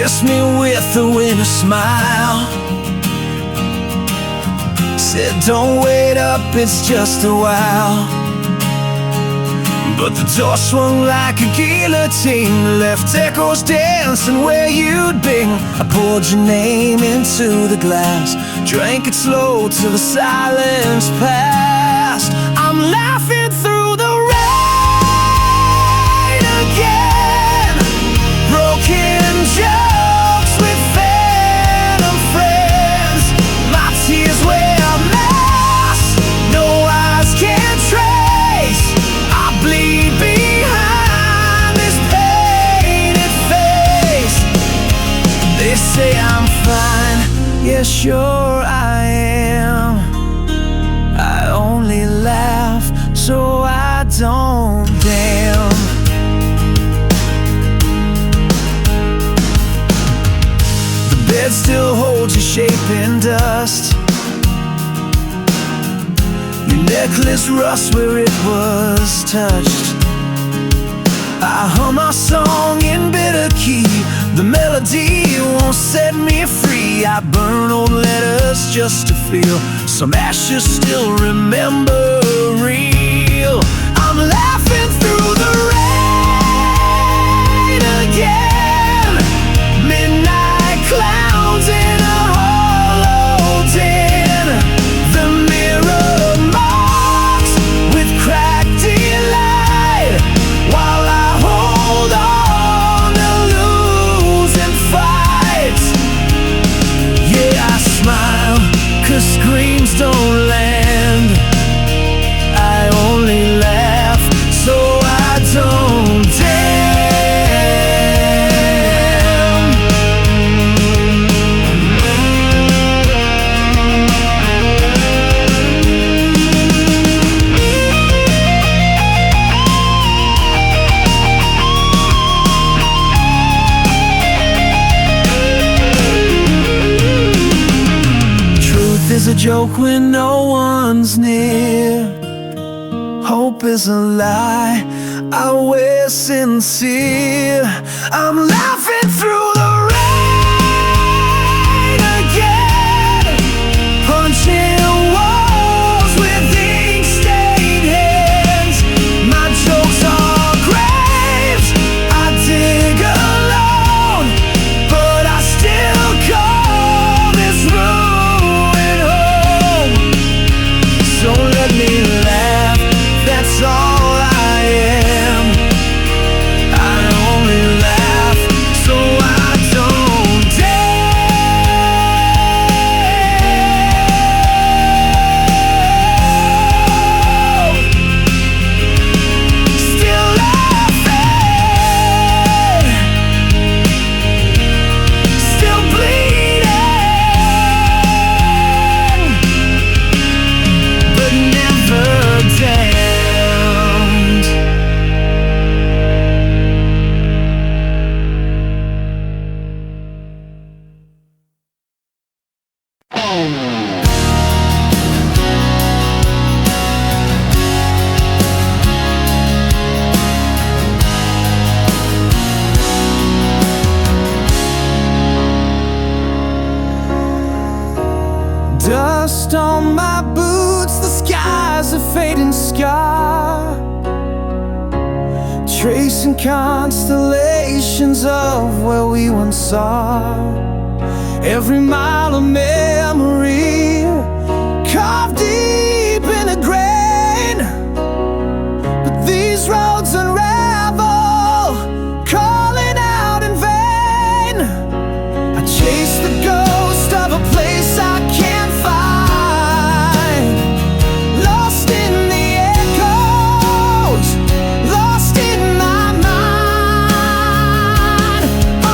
kissed me with a winter smile. Said, don't wait up, it's just a while. But the door swung like a guillotine, left echoes dancing where you'd been. I poured your name into the glass, drank it slow till the silence passed. I'm laughing through the rain again, broken jokes with phantom friends. My tears wear masks no eyes can trace. I bleed behind this painted face. They say I'm fine, yeah sure I am. I only laugh so I don't damn. The bed still holds your shape in dust. Your necklace rusts where it was touched. I hum our song in bitter key. The melody won't set me free. I burn old letters just to feel some ashes still remember real. I'm laughing through the rain again. Midnight clowns in a hollow den. The mirror marks with cracked delight, while I hold on to losing fights. Yeah, I smile 'cause screams don't land. I only laugh so I don't damn. Truth is a joke when no one's near. Hope is a lie, I wear sincere. I'm laughing through the rain again, punching walls with ink-stained hands. My jokes are graves I dig alone, but I still call this ruin home. So let me laugh, that's all I am. I only laugh so I don't damn. Still laughing, still bleeding, but never damned. Dust on my boots, the sky's a fading scar, tracing constellations of where we once are. Every mile of memory carved deep in the grain, but these roads unravel, calling out in vain. I chase the ghost of a place I can't find, lost in the echoes, lost in my mind.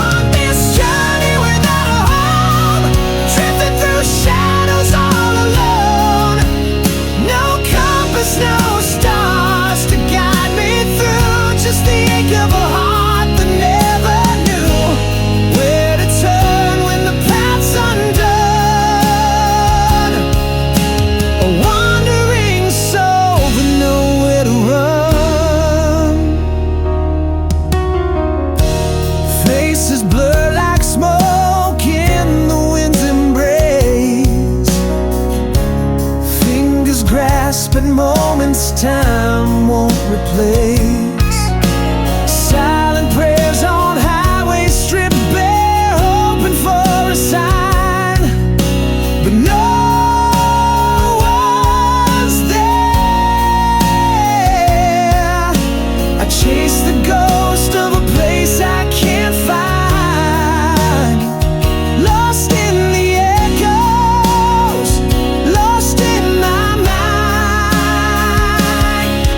On this journey without a home, drifting through moments time won't replace. Silent prayers on highways stripped bare, hoping for a sign, but no one's there. I chase the ghost of a place I can't find, lost in the echoes, lost in my mind.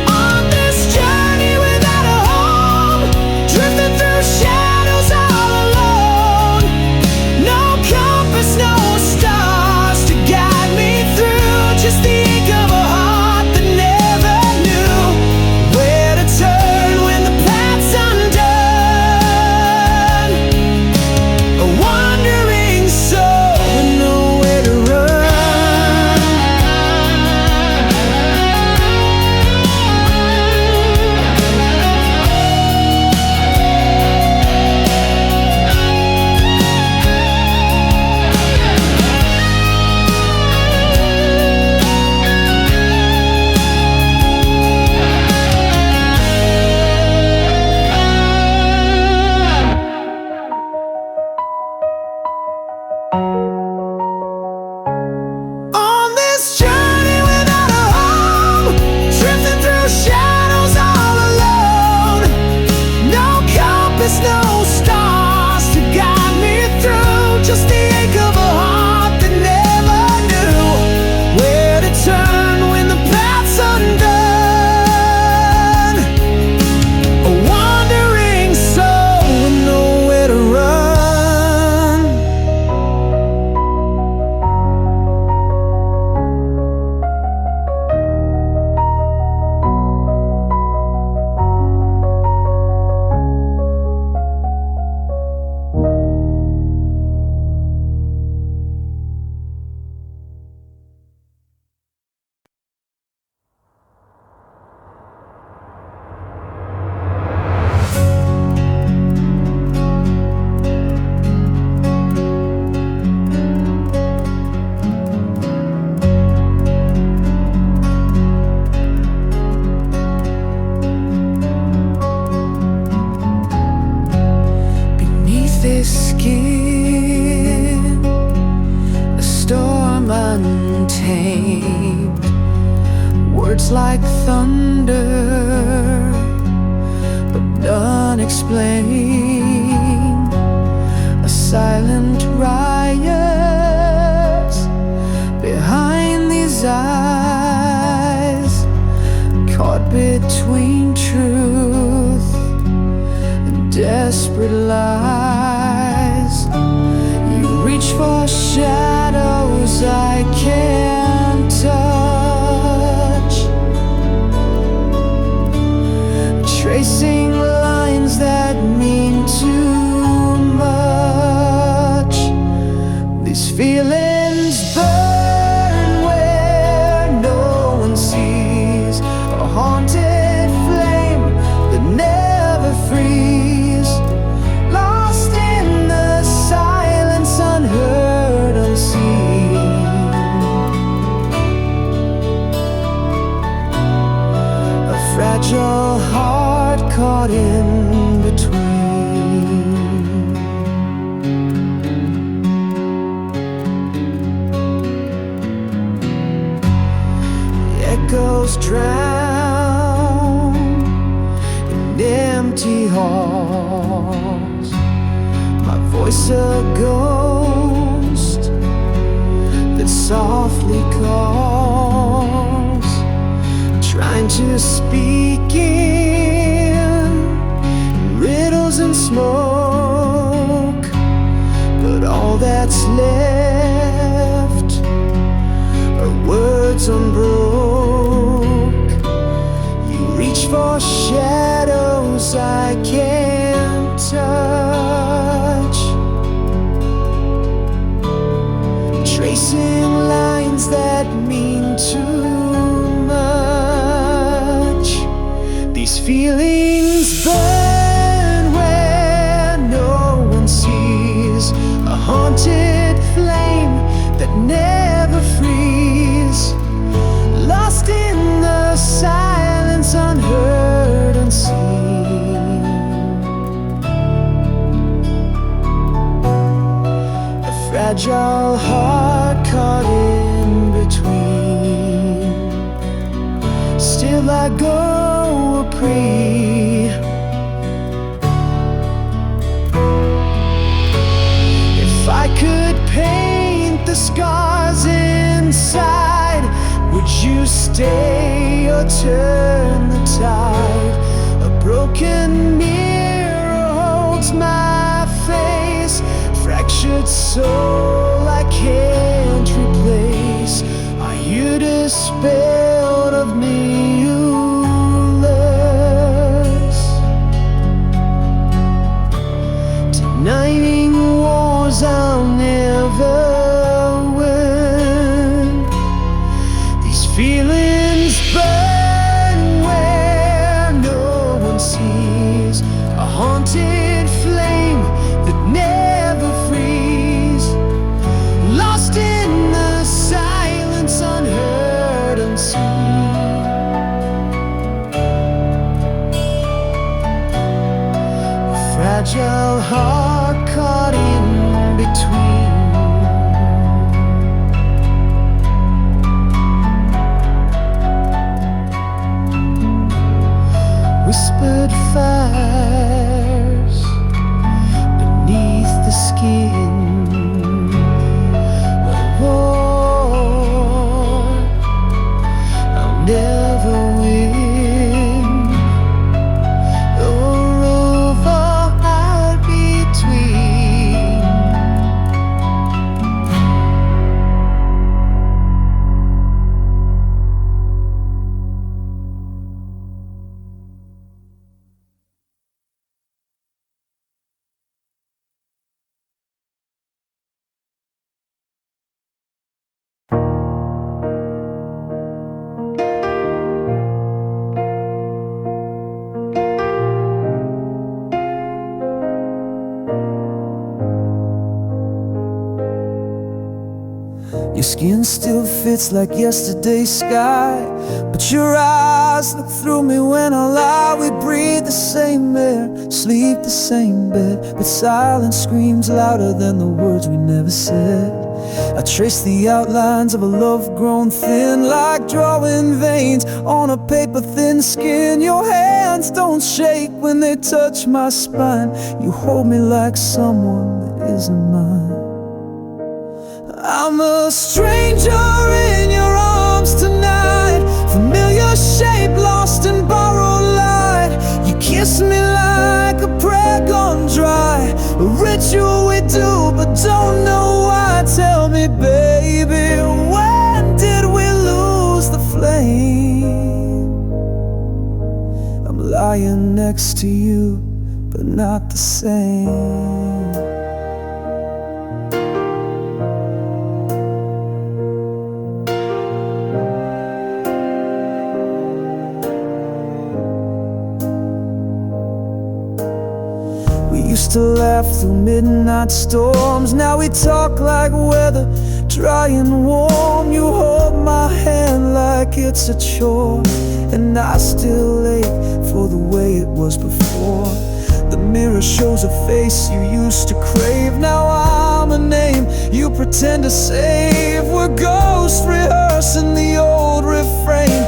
On this journey without a home, drifting through shadows all alone. No compass, no stars to guide me through, just the ache of a heart that never knew where to turn when the path's undone. A wandering soul with nowhere to run. On this journey without a home, drifting through shadows all alone. No compass, no stars to guide me through, just the ache of a heart that never knew where to turn when the path's undone. A wandering soul with nowhere to run. Beneath this skin, a storm untamed, words like thunder, but unexplained. A silent riot behind these eyes, caught between truth and desperate lies. You reach for shadows I can't touch, tracing lines that mean too much. These feelings burn where no one sees, a haunted flame that never frees, lost in the silence, unheard, unseen. A fragile heart caught in between. Echoes drown in empty halls, my voice a ghost that softly calls, trying to speak in riddles and smoke, but all that's left are words unbroke. You reach for shadows I can't touch, tracing lines that mean too much. These feelings burn where no one sees, a haunted flame that never frees, lost in the silence. heart caught in between. Still I go a pre. If I could paint the scars inside, would you stay or turn the tide? A broken mirror holds my face, fractured soul I can't replace. Are you dispelled of meaningless, denying wars I'll never win? These feelings burn where no one sees, a haunted flame that never frees, lost in the silence, unheard, unseen. A fragile heart caught in between. Whispered fires beneath the skin. A war I'll never win. A river out between. Your skin still fits like yesterday's sky, but your eyes look through me when I lie. We breathe the same air, sleep the same bed, but silence screams louder than the words we never said. I trace the outlines of a love grown thin, like drawing veins on a paper thin skin. Your hands don't shake when they touch my spine. You hold me like someone that isn't mine. I'm a stranger in your arms tonight, familiar shape lost in borrowed light. You kiss me like a prayer gone dry, a ritual we do but don't know why. Tell me, baby, when did we lose the flame? I'm lying next to you, but not the same. We used to laugh through midnight storms. Now we talk like weather, dry and warm. You hold my hand like it's a chore, and I still ache for the way it was before. The mirror shows a face you used to crave. Now I'm a name you pretend to save. We're ghosts rehearsing the old refrain,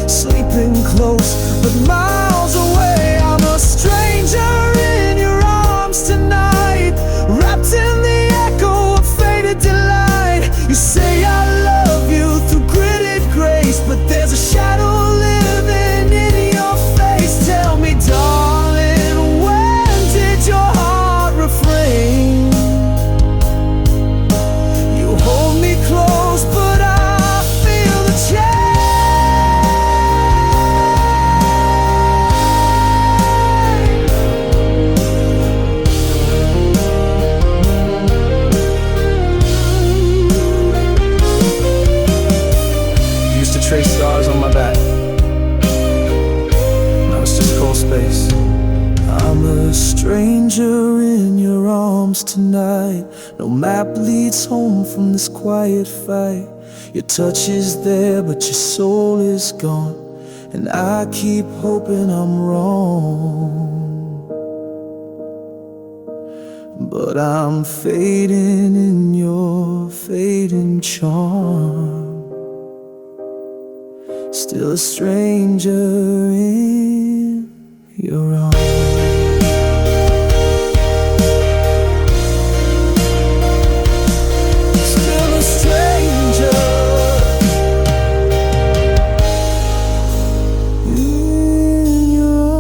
sleeping close but miles away. I'm a stranger in your arms tonight, wrapped in the echo of faded delight. You say I love you through gritted grace, but there's a shadow living in your face. Tell me, darling, when did your heart refrain? You hold me close, but I feel the change. Trace stars on my back, now it's just cold space. I'm a stranger in your arms tonight. No map leads home from this quiet fight. Your touch is there, but your soul is gone, and I keep hoping I'm wrong. but I'm fading in your fading charm. Still a stranger in your arms. Still a stranger in your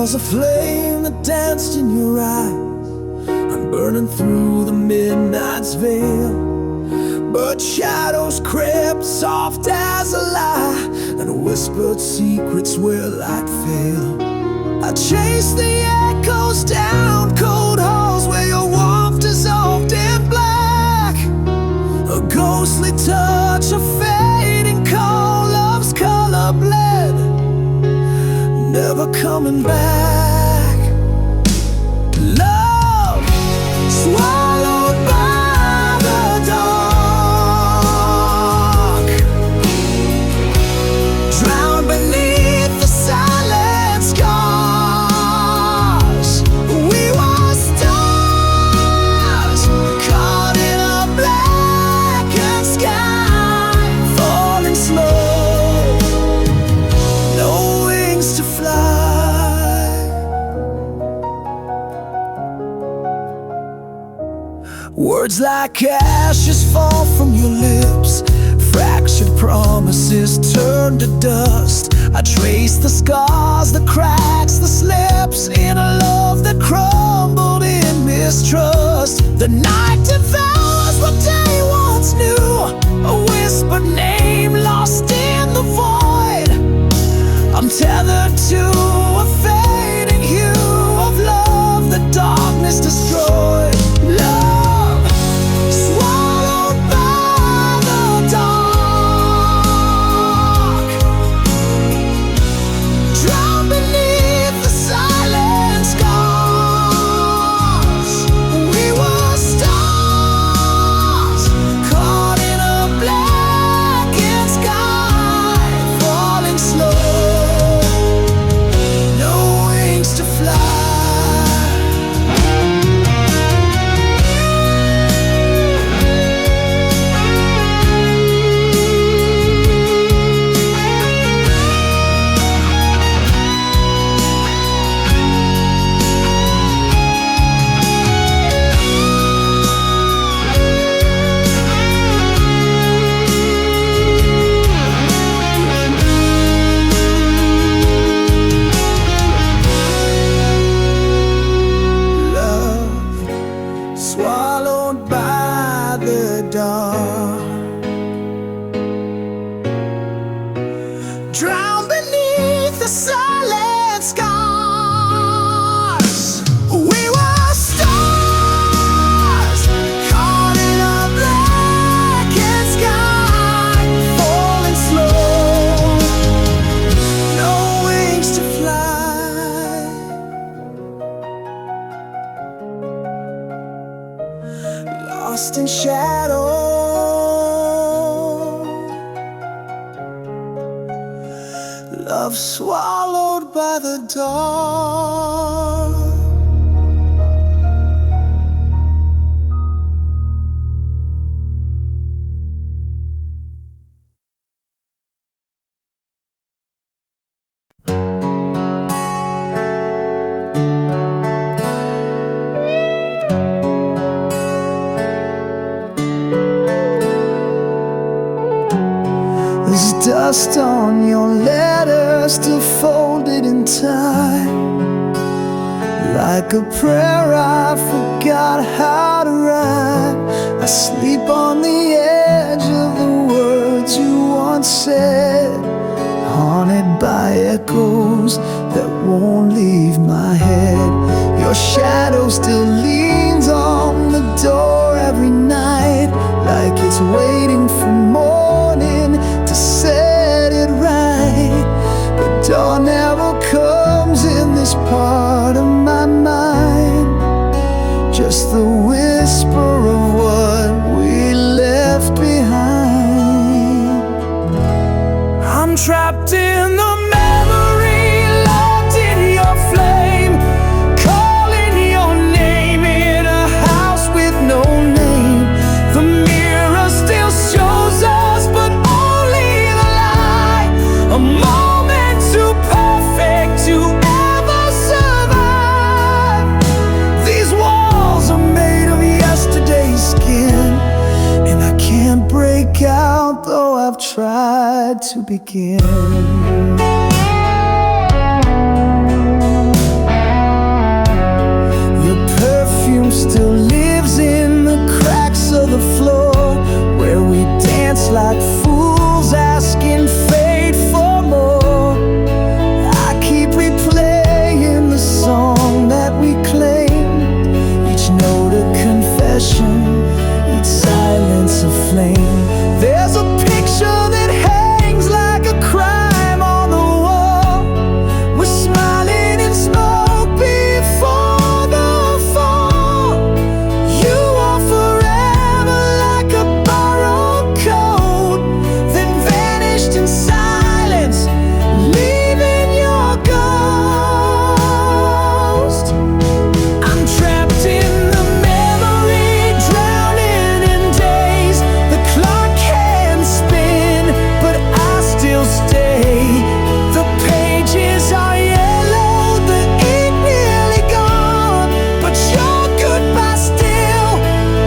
was a flame that danced in your eyes, I'm burning through the midnight's veil. But shadows crept soft as a lie, and whispered secrets where light fell. I chased the echoes down cold halls where your warmth dissolved in black. A ghostly touch of fading cold, love's color bled, never coming back. Love swallowed by the dark, drowned beneath the silent scars. We were stars caught in a blackened sky, falling slow, no wings to fly. Words like ashes fall from your lips, fractured promises turn to dust. I trace the scars, the cracks, the slips in a love that crumbled in mistrust. The night devours what day once knew, a whispered name lost in the void. I'm tethered to a fading hue of love the darkness destroyed. Love swallowed by the dark, drowned beneath the silent scars. We were stars caught in a blackened sky, falling slow, no wings to fly. Swallowed by the dark, drowned beneath the silent scars. We were stars caught in a blackened sky, falling slow, no wings to fly. Lost in shadow, love swallowed by the dark. There's dust on your letter, still folded in time, like a prayer I forgot how to write. I sleep on the edge of the words you once said, haunted by echoes that won't leave my head. Your shadow still leans on the door every night, like it's waiting for morning to set it right. But dawn never comes in this part of my mind, just the whisper of what we left behind. I'm trapped in the memory, locked in your flame, calling your name in a house with no name. The mirror still shows us, but only the light. A moment too perfect to ever survive. These walls are made of yesterday's skin, and I can't break out, though I've tried to begin. Your perfume still lives in the cracks of the floor, where we dance like fools, asking fate for more. I keep replaying the song that we claimed, each note a confession, each silence a flame. There's a picture that hangs like a crime on the wall. We're smiling in smoke before the fall. You are forever like a borrowed coat, then vanished in silence, leaving your ghost. I'm trapped in the memory, drowning in days. The clock can spin, but I still stay. The pages are yellow, the ink nearly gone, but your goodbye still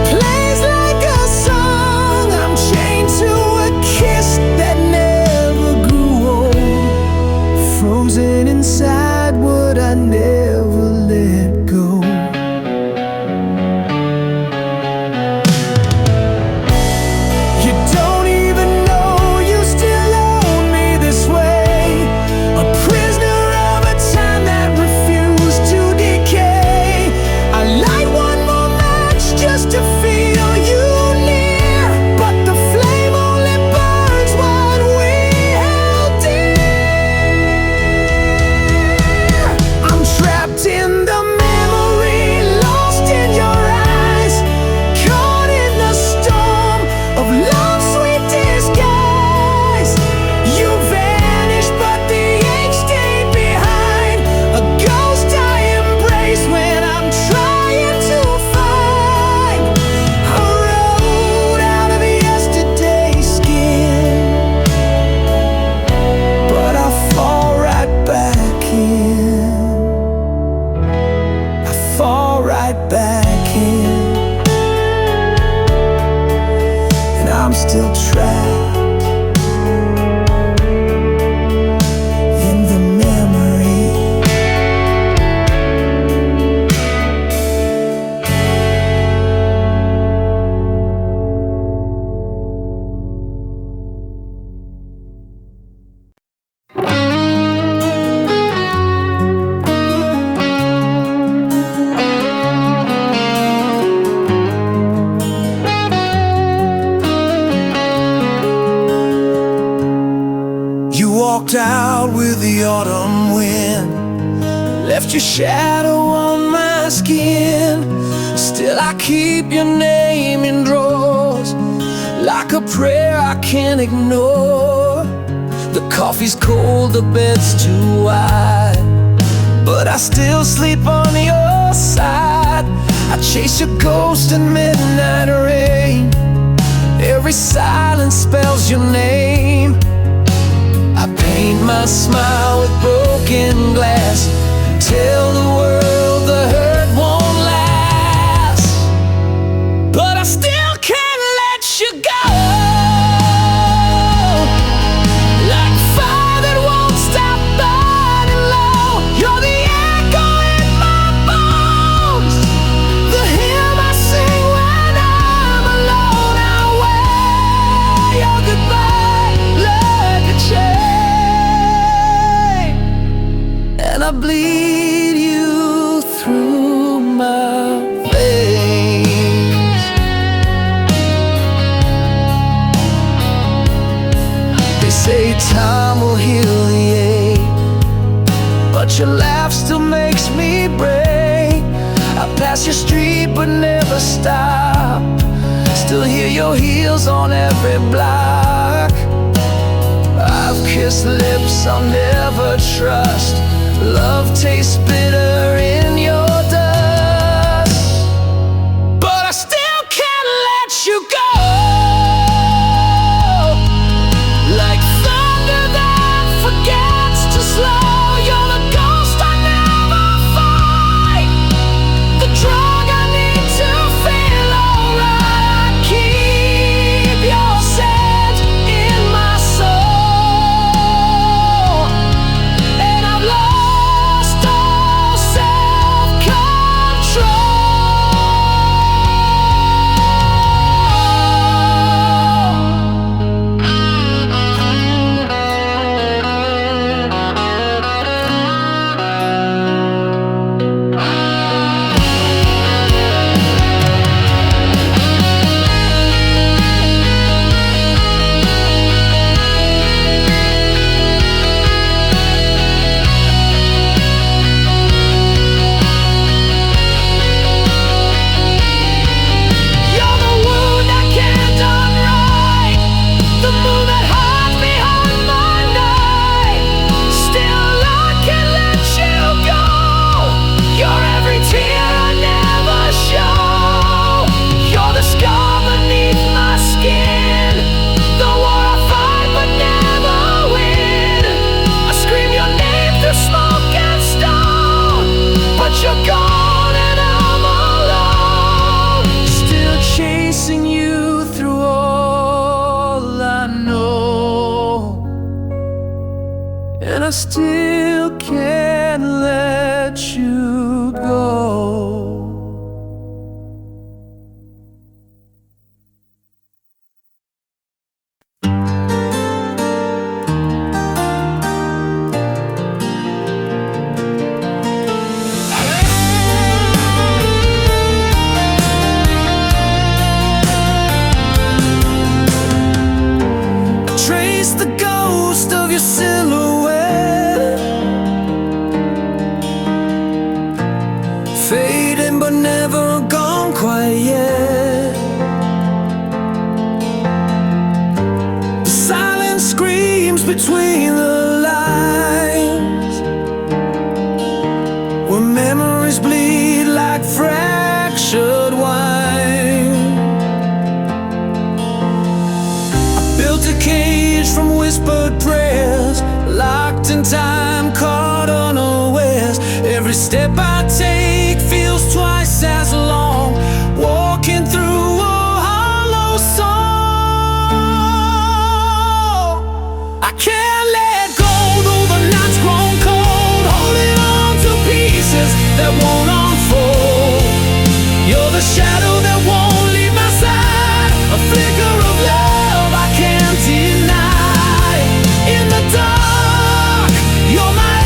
plays like a song. I'm chained to a kiss that never grew old, frozen inside what I never let go. You don't even know you still own me this way, a prisoner of a time that refused to decay. I light one more match just to feel you near, but the flame only burns what we held dear. I'm trapped in the memory, lost in your eyes, caught in the storm of love's sweet disguise. You vanished, but the ink stayed behind, a ghost I embrace when I'm trying to find a road out of yesterday's skin. But I fall right back in, I fall right back in, and I'm still trapped in the memory. You walked out with the autumn wind, left your shadow on my skin. Still I keep your name in drawers, like a prayer I can't ignore. The coffee's cold, the bed's too wide, but I still sleep on your side. I chase your ghost in midnight rain, every silence spells your name. I paint my smile with broken glass, tell the world the hurt won't last, but I still can't let you go. Like fire that won't stop burning low, you're the echo in my bones, the hymn I sing when I'm alone. I wear your goodbye like a chain. but never stop. Still hear your heels on every block. I've kissed lips I'll never trust. Love tastes bitter in your dust, but I still can't let you go. Like thunder that forgets to slow, you're the ghost I never fight, the drug I need to feel alright. I keep your scent in my soul, and I've lost all self-control. You're the wound I can't unwrite, the moon that hides behind my night. Still I can't let you go. You're every tear I never show. You're the scar beneath my skin, the war I fight but never win. I scream your name through smoke and stone, but you're gone and I'm alone. Still chasing you through all I know, and I still can't let you go. Trace the ghost of your silhouette, fading but never gone quite yet. The silence screams between the lines, where memories bleed like fractured wine. Built a cage from whispered prayers, locked in time, caught unawares. Every step I take feels twice as long, walking through a hollow soul. I can't let go, though the night's grown cold, holding on to pieces that won't unfold. You're the shadow that won't leave my side, a flicker of love I can't deny. In the dark, you're my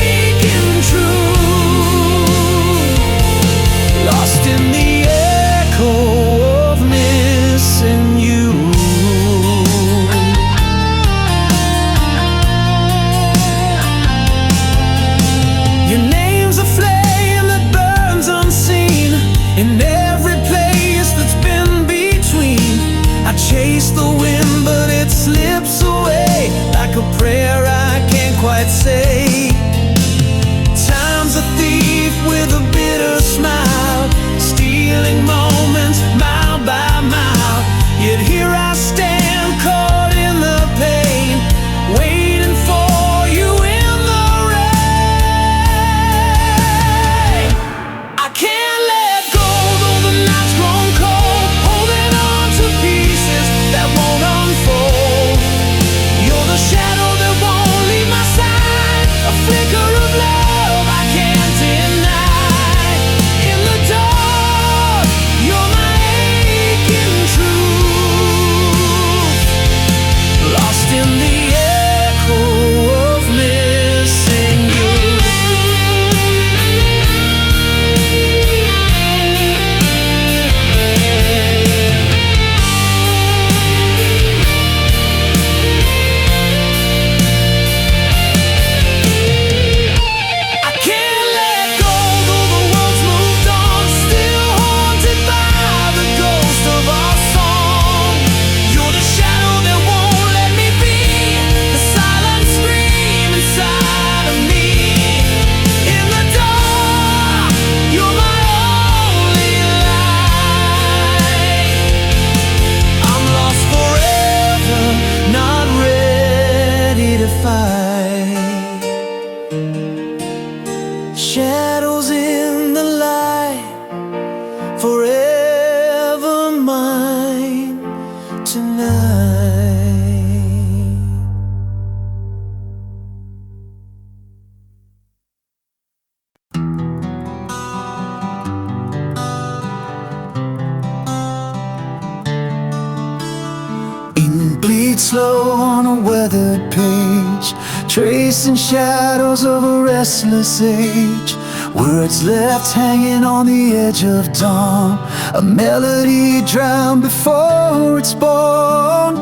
aching truth, lost in the echo of missing you. Your name's a flame that burns unseen in every place slow on a weathered page, tracing shadows of a restless age. Words left hanging on the edge of dawn, a melody drowned before it's born.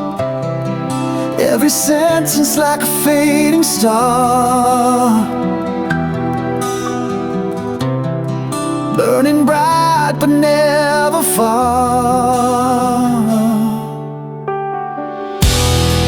Every sentence like a fading star, burning bright but never far.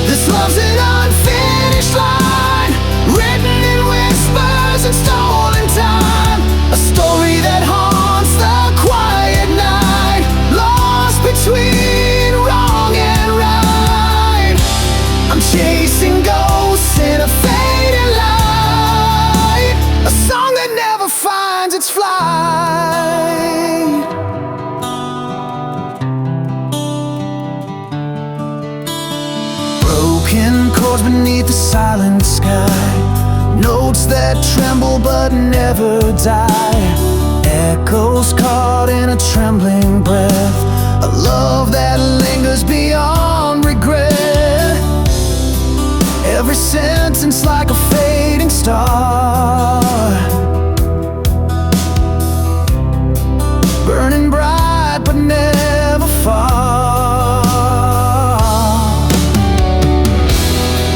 This love's an unfinished line, written in whispers and stolen time. A story that haunts the quiet night, lost between wrong and right. I'm chasing ghosts in a fading light, a song that never finds its flight. Broken chords beneath the silent sky, notes that tremble but never die. Echoes caught in a trembling breath, a love that lingers beyond regret. Every sentence like a fading star, burning bright but never far.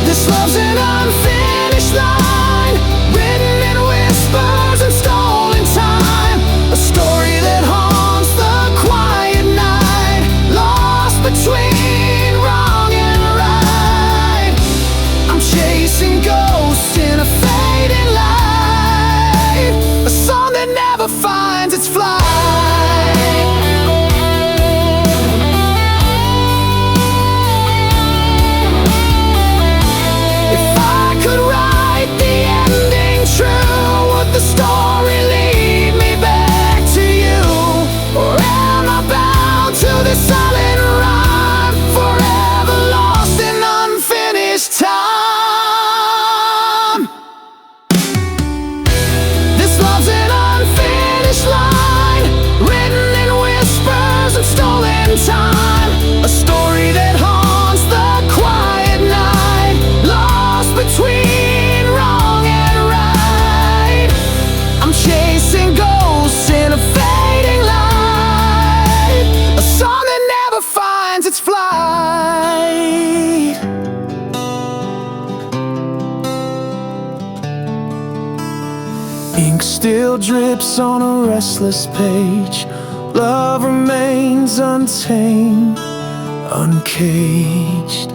This love's an unfinished line, written in whispers and stolen time. A story that haunts the quiet night, lost between wrong and right. I'm chasing ghosts in a fading light, a song that never finds its flight. Would the story lead me back to you, or am I bound to this silent rhyme, forever lost in unfinished time? This love's an unfinished line, written in whispers and stolen time. A story that haunts the quiet night, lost between wrong and right. I'm chasing ghosts in a fading light, a song that never finds its flight. Ink still drips on a restless page, love remains untamed, uncaged.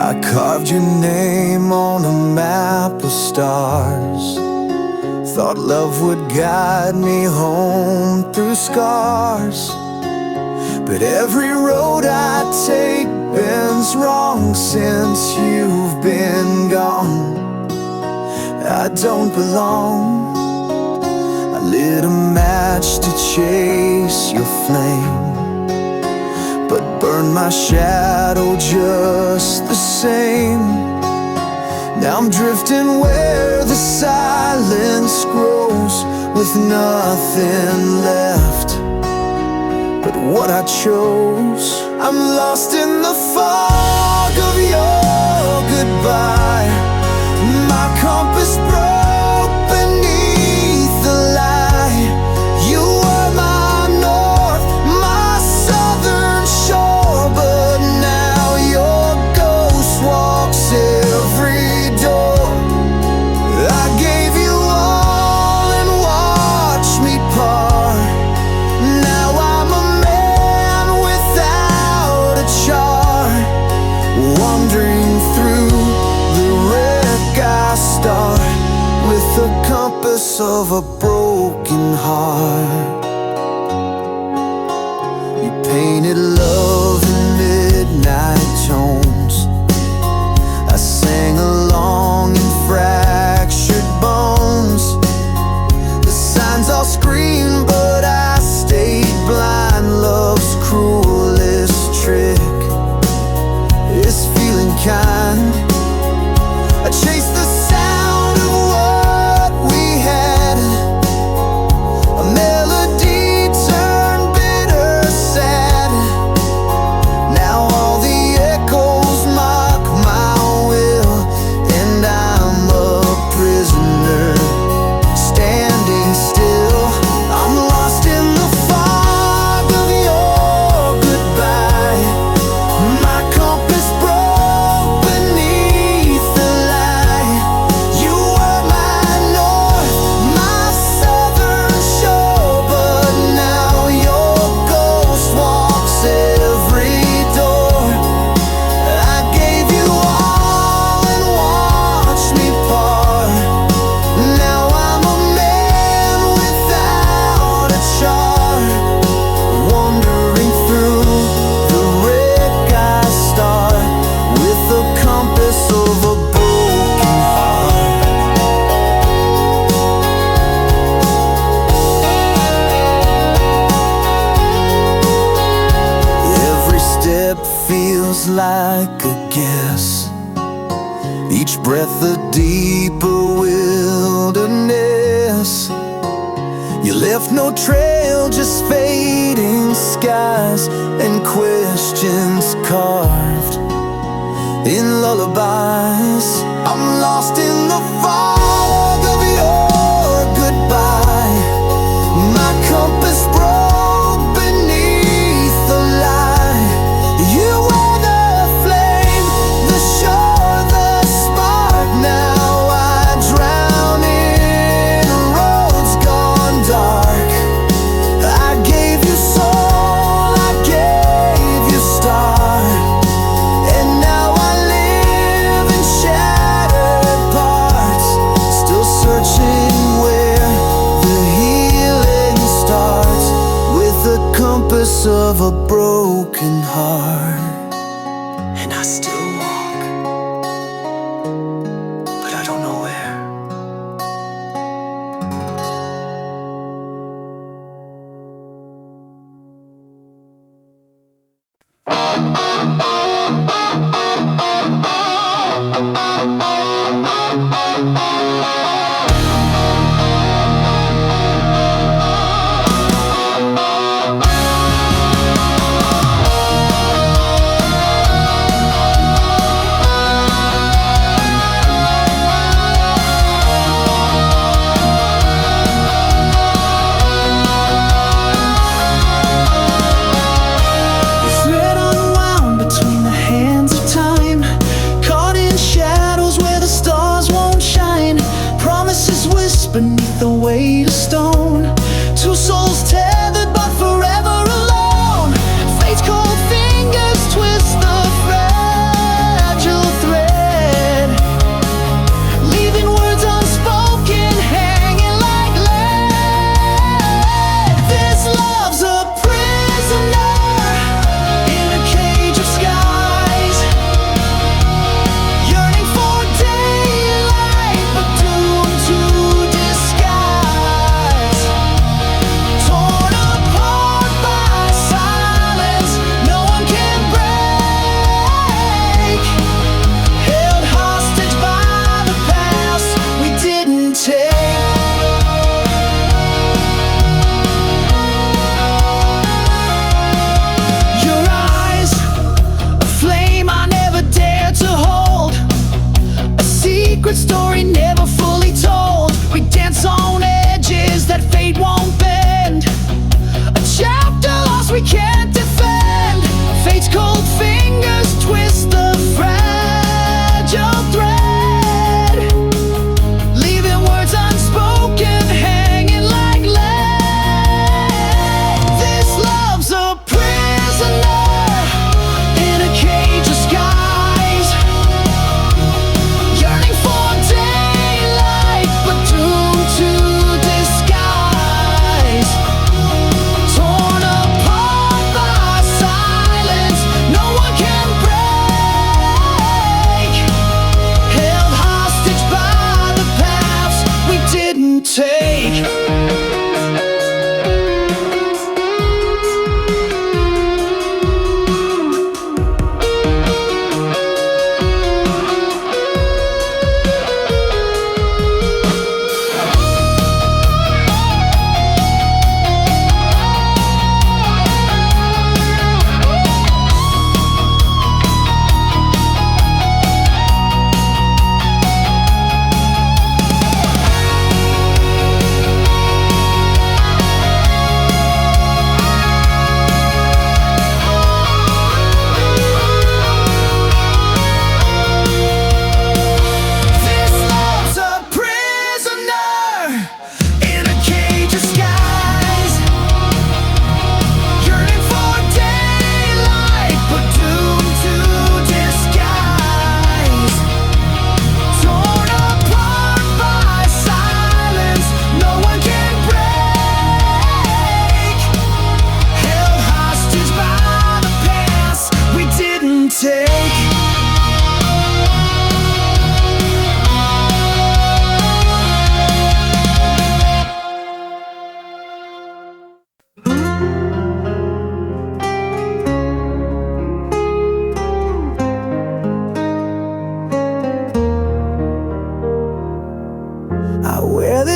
I carved your name on a map of stars, thought love would guide me home through scars. But every road I take bends wrong since you've been gone. I don't belong. I lit a match to chase your flame, but burned my shadow just the same. Now I'm drifting where the silence grows, with nothing left but what I chose. I'm lost in the fog of your goodbye, my compass broke beneath the lie. You were my north, my southern shore, but now your ghost walks every door. I gave you all and watched me part. Now I'm a man without a chart, wandering through the wreck I start, with the compass of a broken heart. You painted love in midnight tones, I sang along in fractured bones. The signs all scream, but I stayed blind. Love's cruelest trick is feeling kind was like a guess, each breath a deeper wilderness. You left no trail, just fading skies and questions carved in lullabies. I'm lost in the fog of your goodbye. My compass broke beneath the light. You were the flame, the shore, the spark. Now I drown in roads gone dark. I gave you soul, I gave you start, and now I live in shattered parts, still searching where the healing starts, with the compass of a broken heart. And I still walk, but I don't know where.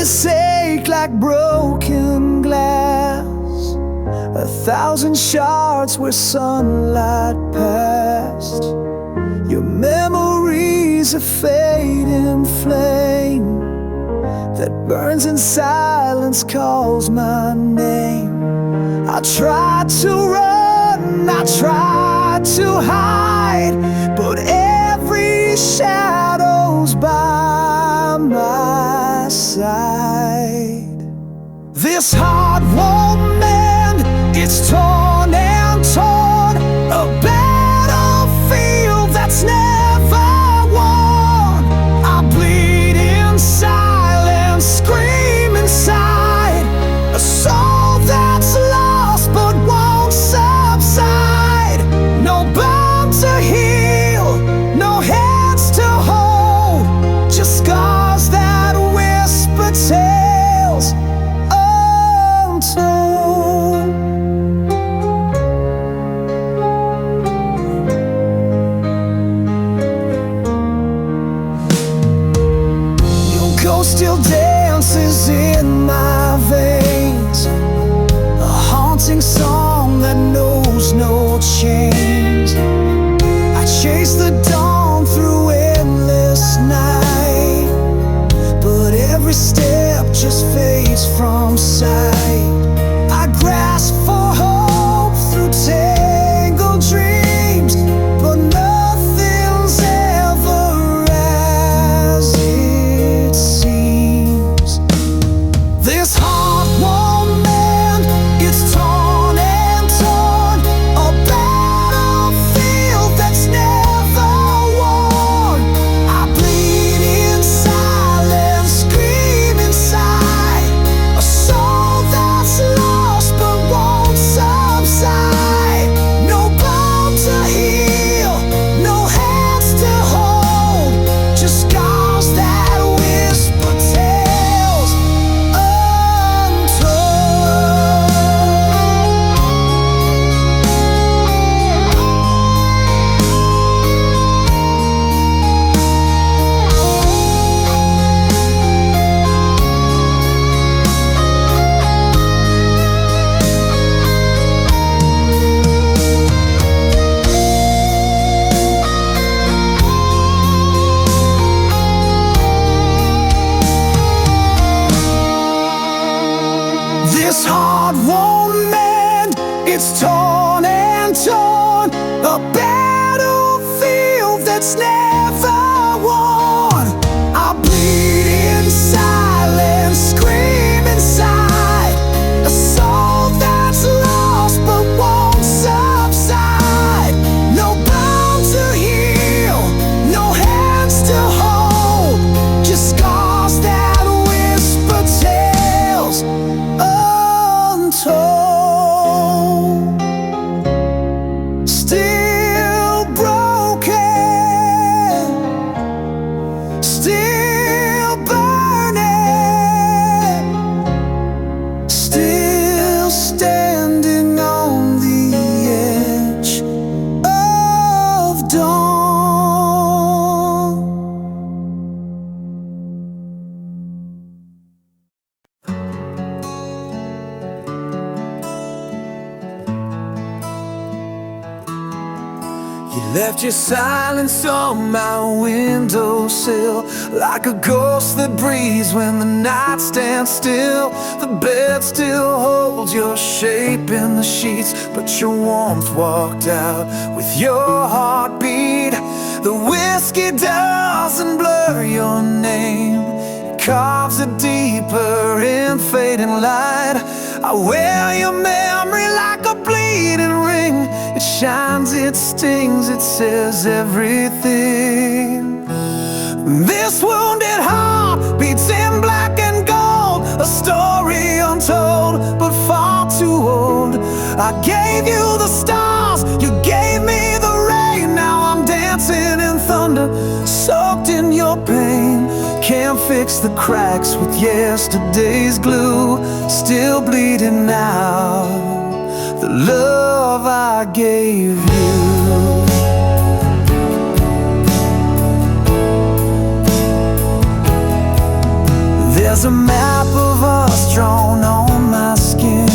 Pieces ache like broken glass, 1,000 shards where sunlight passed. Your memories a fading flame that burns in silence, calls my name. I tried to run, I tried to hide, but every shadow's by my side. This heart won't mend, it's torn and torn, a battlefield that's never won. I bleed in silence, scream inside, a soul that's lost but won't subside. No bone to heal, no hands to hold, just scars that whisper tales untold. Your ghost still dances in my veins, a haunting song that knows no change. I chase the dawn through endless night, but every step just fades from sight. I grasp for hope through tangled dreams, but nothing's ever as it seems. This heart won't mend, it's torn and torn, a battlefield that's never won. I bleed in silence, scream inside, a soul that's lost but won't subside. No bone to heal, no hands to hold, just scars that whisper tales untold. This heart won't mend, it's torn and torn, a battlefield that's never won. I bleed in silence, scream inside, a soul that's lost but won't subside. No bone to heal, no hands to hold, just scars that whisper tales untold. Still broken, still burning, still standing on the edge of dawn. You left your silence on my windowsill, like a ghost that breathes when the night stands still. The bed still holds your shape in the sheets, but your warmth walked out with your heartbeat. The whiskey doesn't blur your name, it carves it deeper in fading light. I wear your memory like a bleeding ring, it shines, it stings, it says everything. This wounded heart beats in black and gold, a story untold but far too old. I gave you the stars, you gave me the rain. Now I'm dancing in thunder, soaked in your pain. Can't fix the cracks with yesterday's glue, still bleeding now, the love I gave you. There's a map of us drawn on my skin.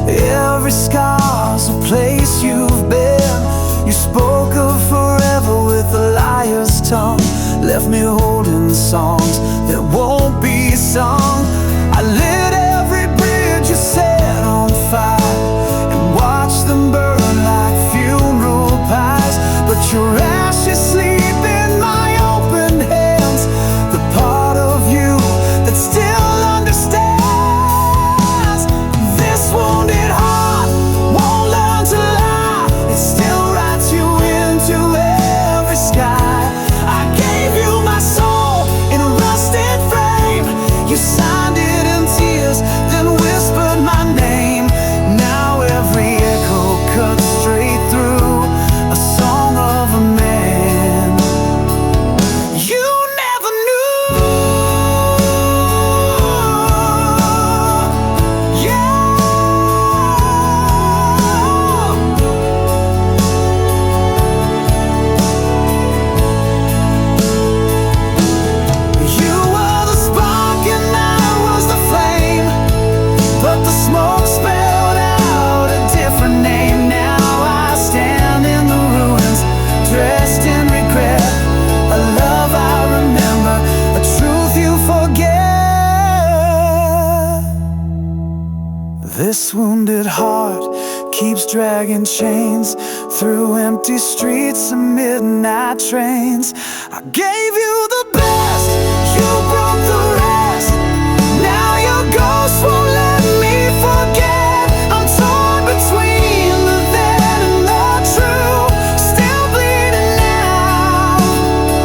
Every scar's a place you've been. You spoke of forever with a liar's tongue, left me holding songs that won't be sung. I lit every bridge you set on fire and watched them burn like funeral pies. But your ashes sleep in my open hands, the part of you that still understands. This wounded heart won't learn to lie. It still writes you into every sky. I gave you my soul in a rusted frame. You signed it in tears, then whispered my name. Now every echo cuts straight through a song of a man you never knew. Yeah. You were the spark and I was the flame, but the smoke spelled out a different name. Now I stand in the ruins, dressed in regret. A love I remember, a truth you forget. This wounded heart keeps dragging chains through empty streets and midnight trains. I gave you the best, you broke the rest. Now your ghost won't let me forget. I'm torn between the then and the true, still bleeding now.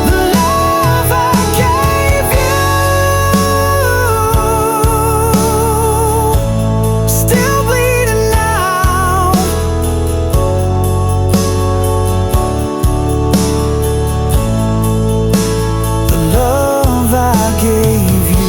The love I gave you, still bleeding now. The love I gave you.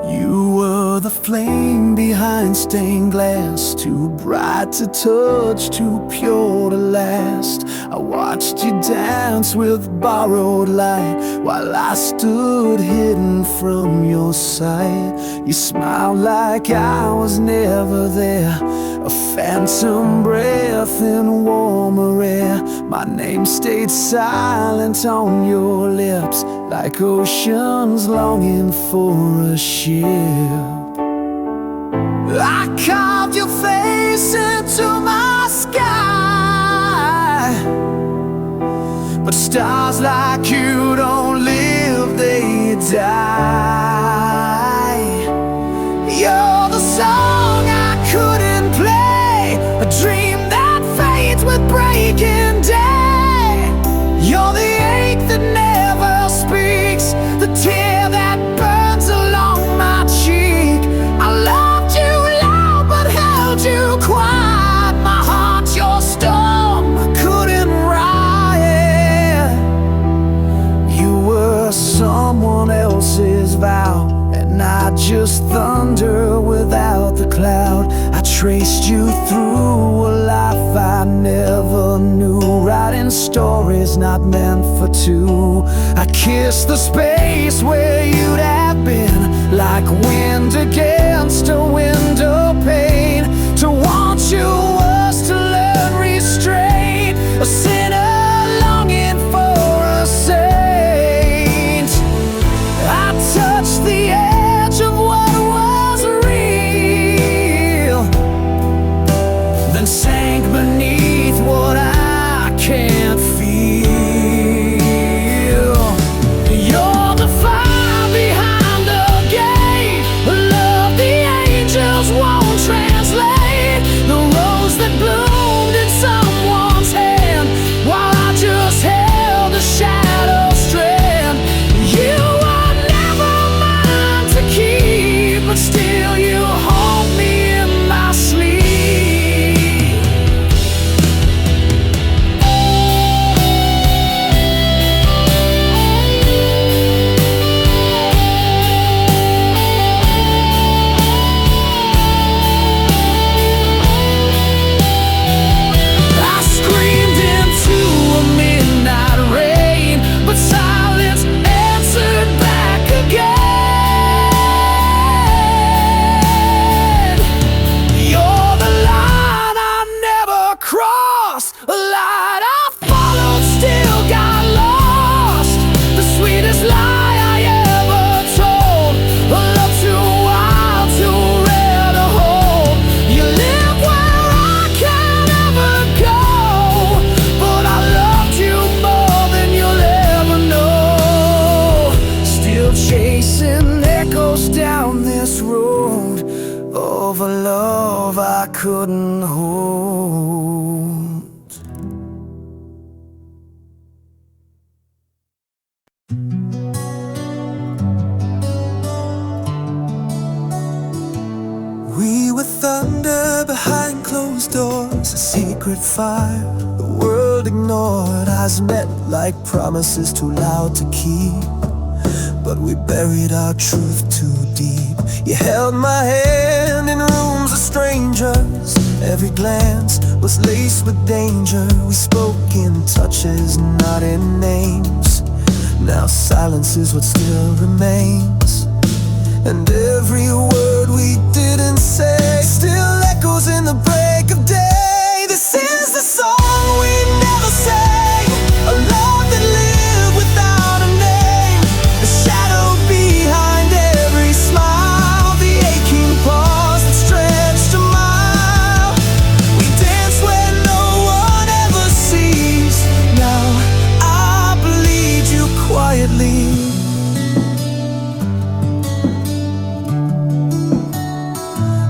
You were the flame behind stained glass, too bright to touch, too pure to last. I watched you dance with borrowed light while I stood hidden from your sight. You smiled like I was never there, a phantom breath in warmer air. My name stayed silent on your lips, like oceans longing for a ship. I carved your face into my sky, but stars like you don't live, they die. You're the song I couldn't play, a dream that fades with breaking day. You're the ache that never speaks, the tear that burns along my cheek. I loved you loud but held you quiet. My heart's your storm, I couldn't riot. You were someone else's vow, and I just thunder without the cloud. I traced you through a life I never knew, writing stories not meant for two. I kissed the space where you'd have been, like wind against a window pane. To want you was to learn restraint, a sinner longing for a saint. I touched the edge of what was real, then sank beneath what I can't feel. You're the fire behind the gate, a love the angels won't translate, the rose couldn't hold. We were thunder behind closed doors, a secret fire the world ignored. Eyes met like promises too loud to keep, but we buried our truth too deep. You held my hand in rooms of strangers. Every glance was laced with danger. We spoke in touches, not in names. Now silence is what still remains, and every word we didn't say still echoes in the break of day. This is the song we never sang, a love that lived without a name. The shadow behind every smile, the aching pause that stretched a mile. We dance where no one ever sees. Now I bleed you quietly.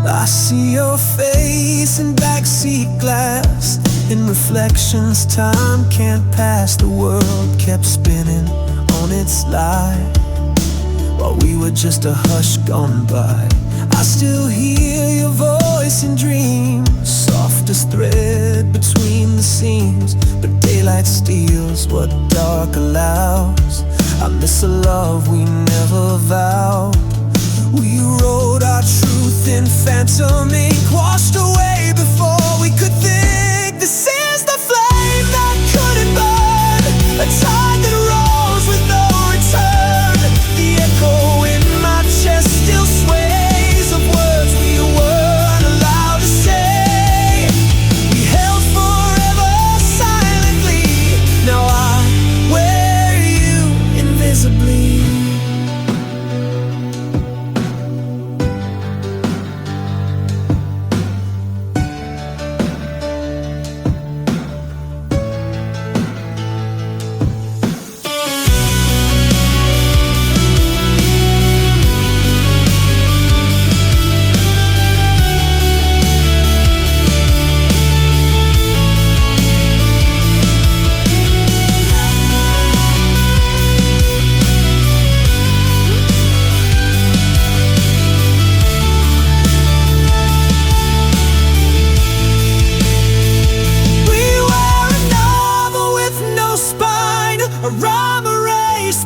I see your face in backseat glass. In reflections, time can't pass. The world kept spinning on its line, while we were just a hush gone by. I still hear your voice in dreams, soft as thread between the seams. But daylight steals what dark allows. I miss a love we never vowed. We wrote our truth in phantom ink, washed away before we could think. This is the flame that couldn't burn, a tide that rose with no return. The echo in my chest still sways of words we weren't allowed to say. We held forever silently. Now I wear you invisibly.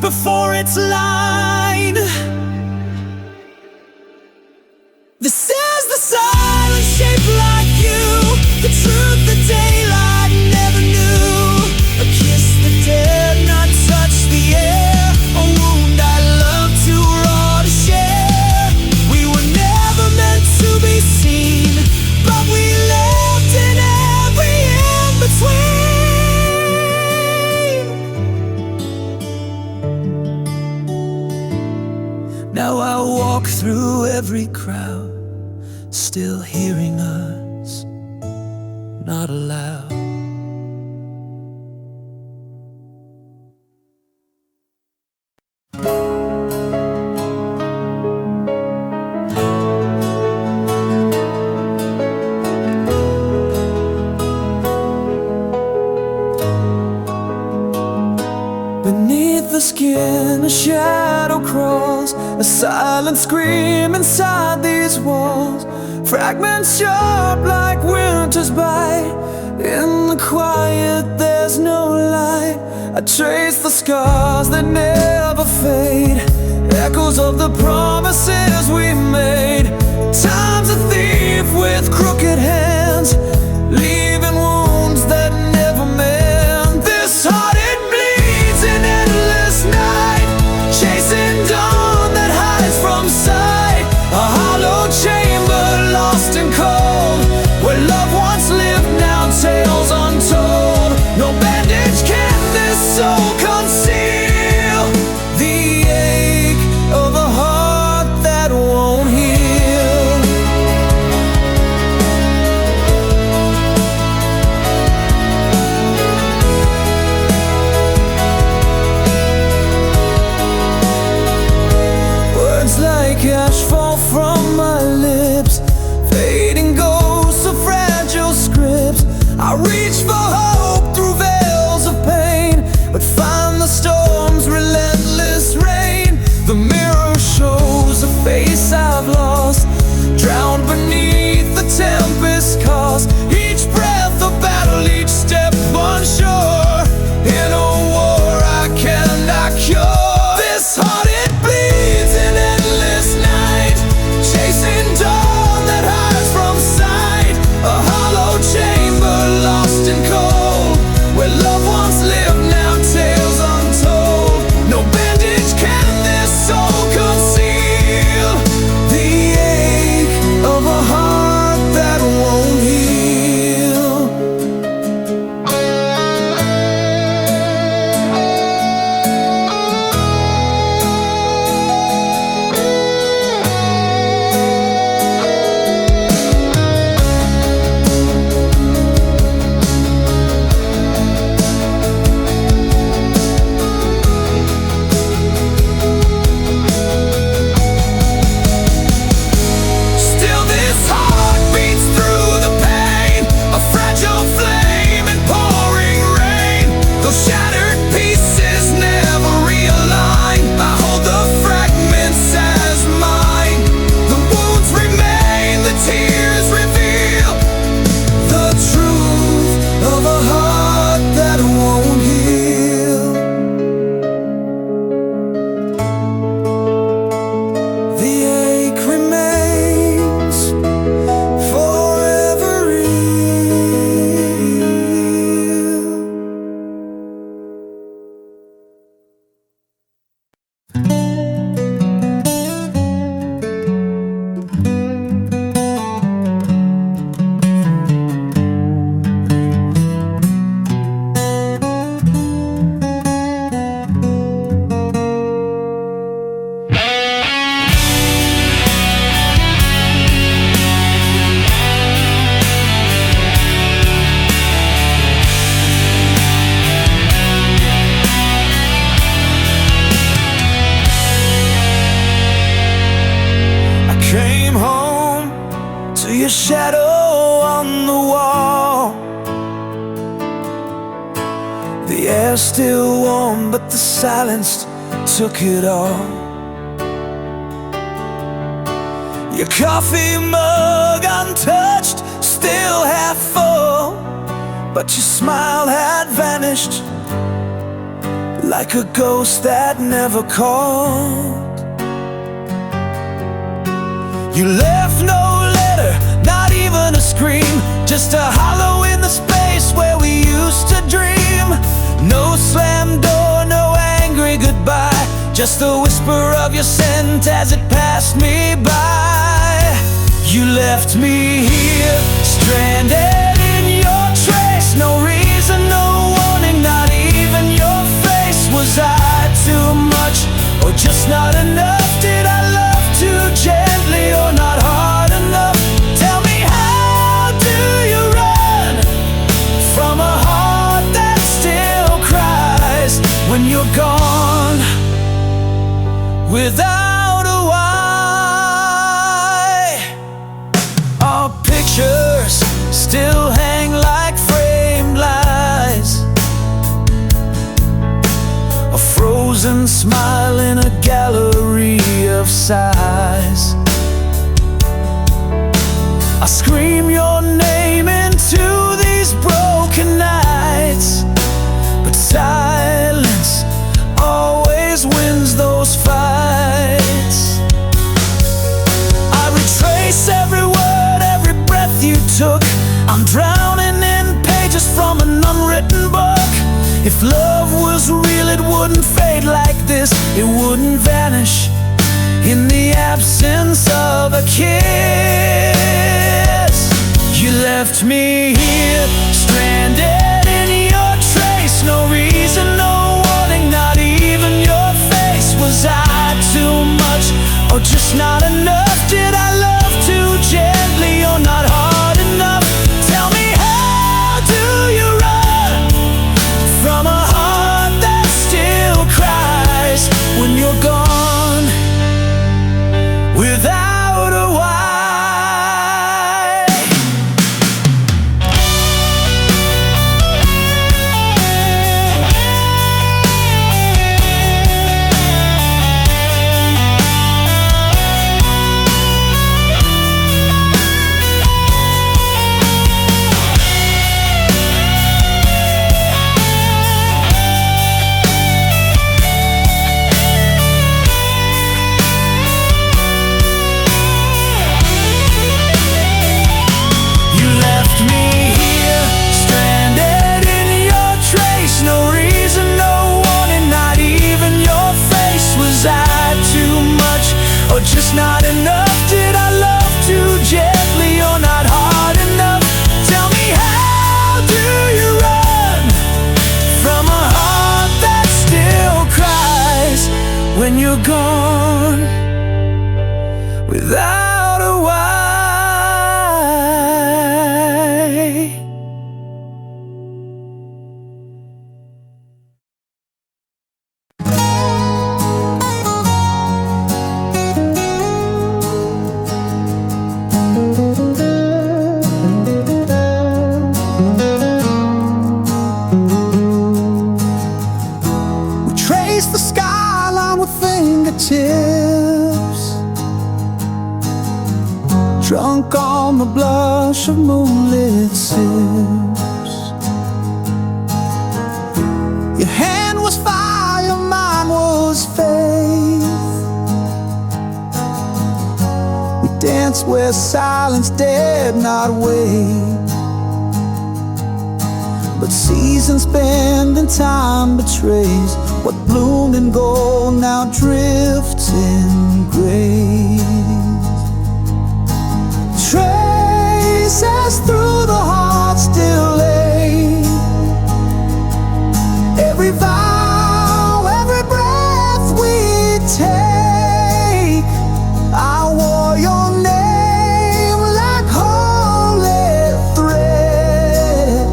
Before its line. This is the silence shaped like you, the truth the daylight never knew. A kiss that dared not touch the air, a wound I love too raw to share. We were never meant to be seen, but we lived in every in-between. Now I walk through every crowd, still hearing us, not aloud. Beneath the skin, a shadow crawls, a silent scream inside these walls. Fragments sharp like winter's bite. In the quiet there's no light. I trace the scars that never fade, echoes of the promises we made. Time's a thief with crooked hands, leaving wounds that never mend. This heart, it bleeds in endless night, chasing dawn that hides from sight. A hollow chamber lost and cold, where love once lived, now tales untold. No bandage can this soul conceal, the ache of a heart that won't heal. still warm, but the silence took it all. Your coffee mug untouched, still half full, but your smile had vanished like a ghost that never called. You left no letter, not even a scream, just a hollow in the space where we used to dream. No slam door, no angry goodbye, just the whisper of your scent as it passed me by. You left me here, stranded in your trace. No reason, no warning, not even your face. Was I too much, or just not enough? Did I love too gently, or not hard enough? Tell me, how do you run from a heart that still cries when you're gone without a why? Our pictures still hang like framed lies, a frozen smile in a gallery of sighs. I scream your name into these broken nights, but silence always wins those fights. I retrace every word, every breath you took. I'm drowning in pages from an unwritten book. If love was real, it wouldn't fade like this. It wouldn't vanish in the absence of a kiss. You left me here, stranded in your trace. No reason, no warning, not even your face. Was I too much, or just not enough? Did I love too gently, or not hard enough? Tell me, how do you run from a heart that still cries when you're gone without a why? Or just not enough? Did I love too gently, or not hard enough? Tell me, how do you run from a heart that still cries when you're gone without a why? The skyline with fingertips, drunk on the blush of moonlit sips. Your hand was fire, mine was faith. We danced where silence dared not wait, but seasons bend and time betrays. What bloomed in gold now drifts in grace. Traces through the heart still lay. Every vow, every breath we take, I wore your name like holy thread.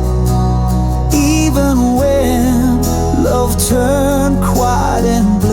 Even when love turned quiet and bled,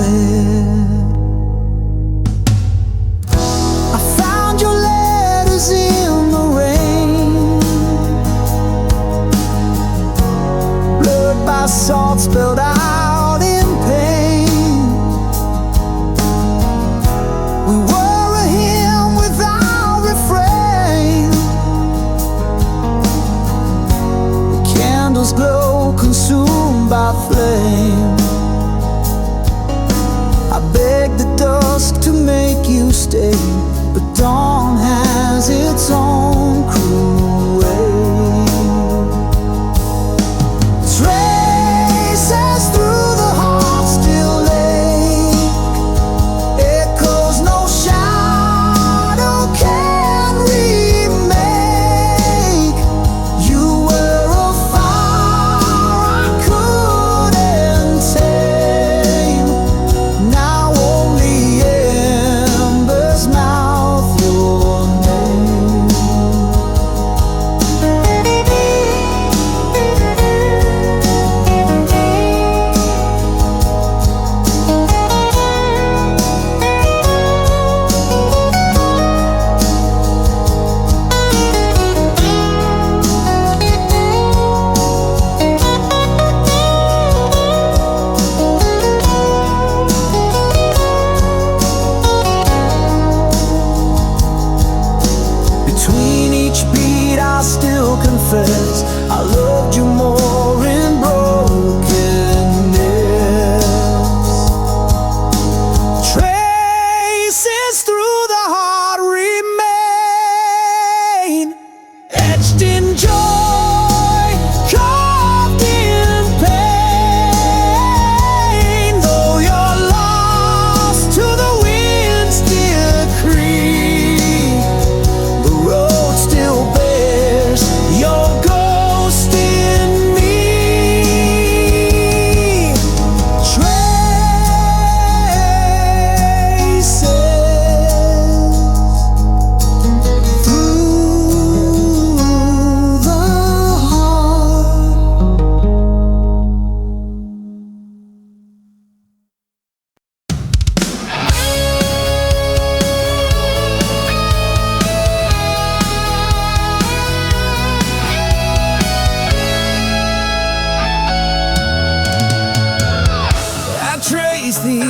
the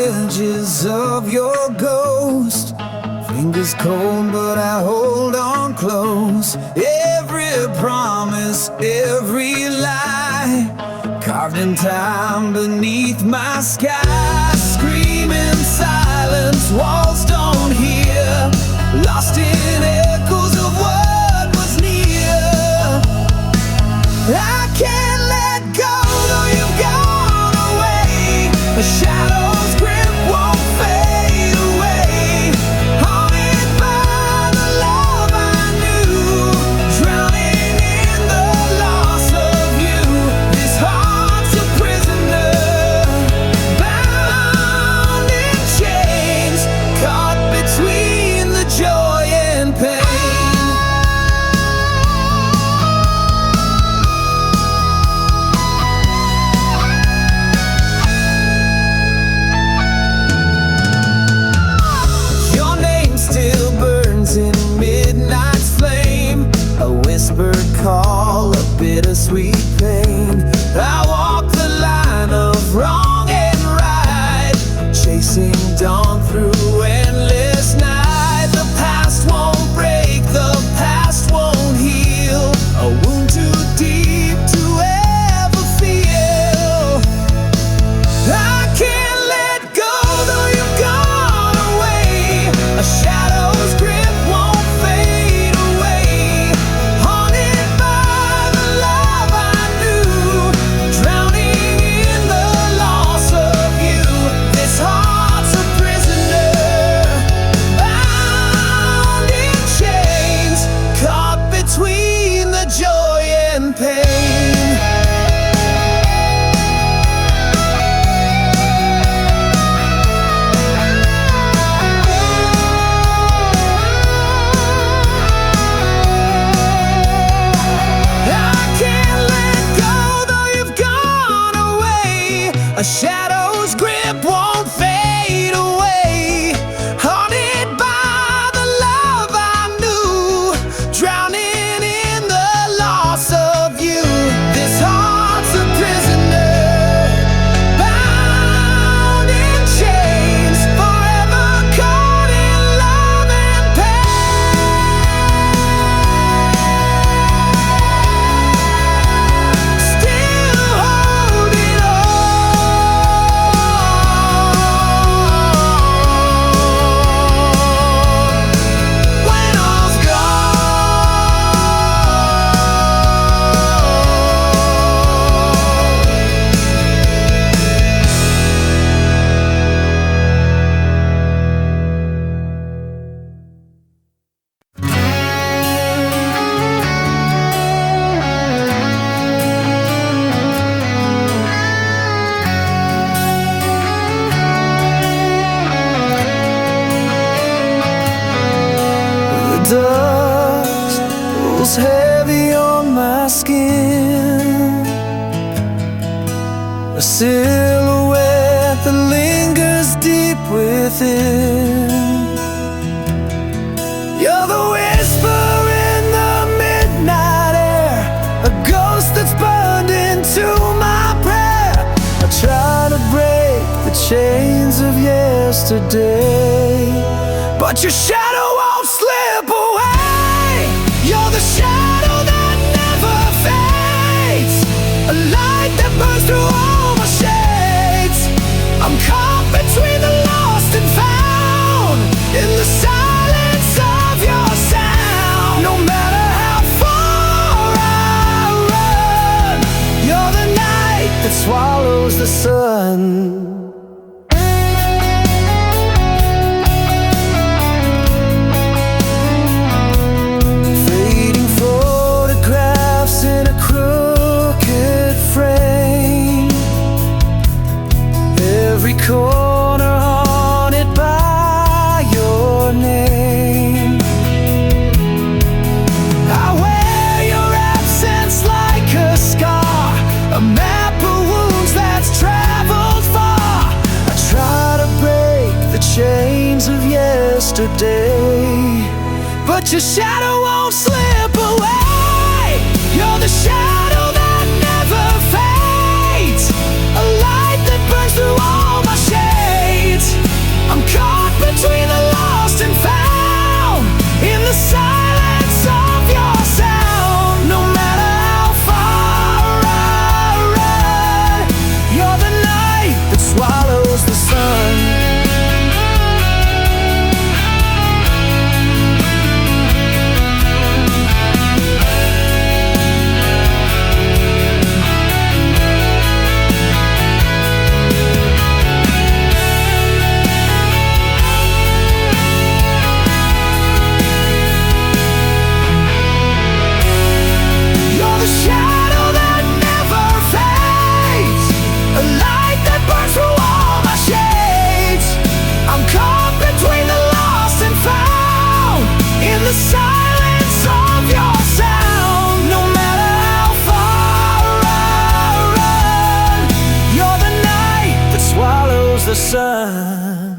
edges of your ghost. Fingers cold, but I hold on close. Every promise, every lie, carved in time beneath my sky. Screaming silence, walls don't hear, lost in echoes of what was near. I can't let go, though you've gone away. The shadow's grip won't fade away. Haunted by the love I knew, drowning in the loss of you. This heart's a prisoner, bound in chains, caught between the joy and pain. Whispered call, a bittersweet pain. I walk the line of wrong and right, chasing dawn through endless night. The past won't break, the past won't heal, a wound too deep to ever feel. I can't let go, though you've gone away. A shadow's grip won't fade away. A shadow's grip won't fade away. Haunted by the love I knew, drowning in the loss of you. This heart's a prisoner, bound in chains, forever caught in love and pain. Still holding dust pulls heavy on my skin, a silhouette that lingers deep within. You're the whisper in the midnight air, a ghost that's burned into my prayer. I try to break the chains of yesterday, but your shadow won't slip away. You're the shadow that never fades, a light that burns through all my shades. I'm caught between the lost and found, in the silence of your sound. No matter how far I run, you're the night that swallows the sun. Corner haunted by your name. I wear your absence like a scar, a map of wounds that's traveled far. I try to break the chains of yesterday, but your shadow won't slip away. You're the shadow that never fades, a light that burns through all my shades. the sun.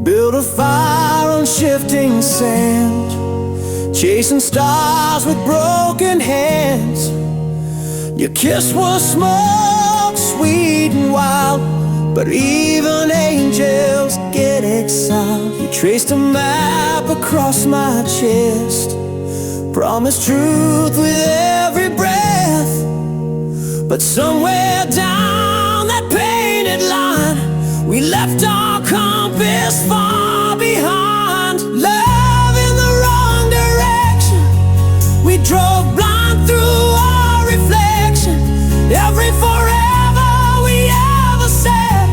Build a fire on shifting sand, chasing stars with broken hands. Your kiss was smoke, sweet and wild, but even angels get exiled. You traced a map across my chest, promised truth with every breath. But somewhere down that painted line, we left our compass far behind. Love in the wrong direction, we drove blind through our reflection. Every forever we ever said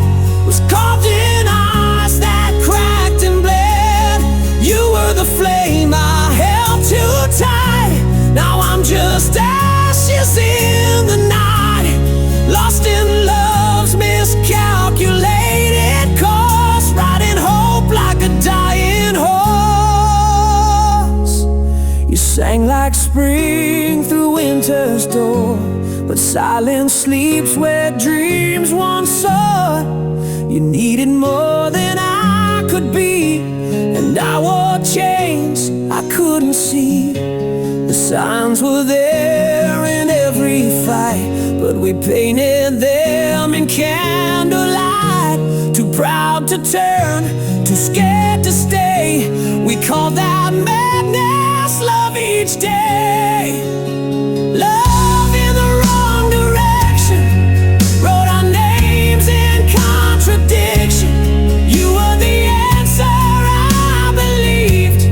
was carved in ice that cracked and bled. You were the flame I held too tight. Now I'm just ashes in the night, lost in love's miscalculated course, riding hope like a dying horse. You sang like spring through winter's door, but silence sleeps where dreams once soared. You needed more than I could be, and I wore chains I couldn't see. The signs were there in every fight, but we painted them in candlelight. Too proud to turn, too scared to stay. We called that madness love each day. Love in the wrong direction, wrote our names in contradiction. You were the answer I believed,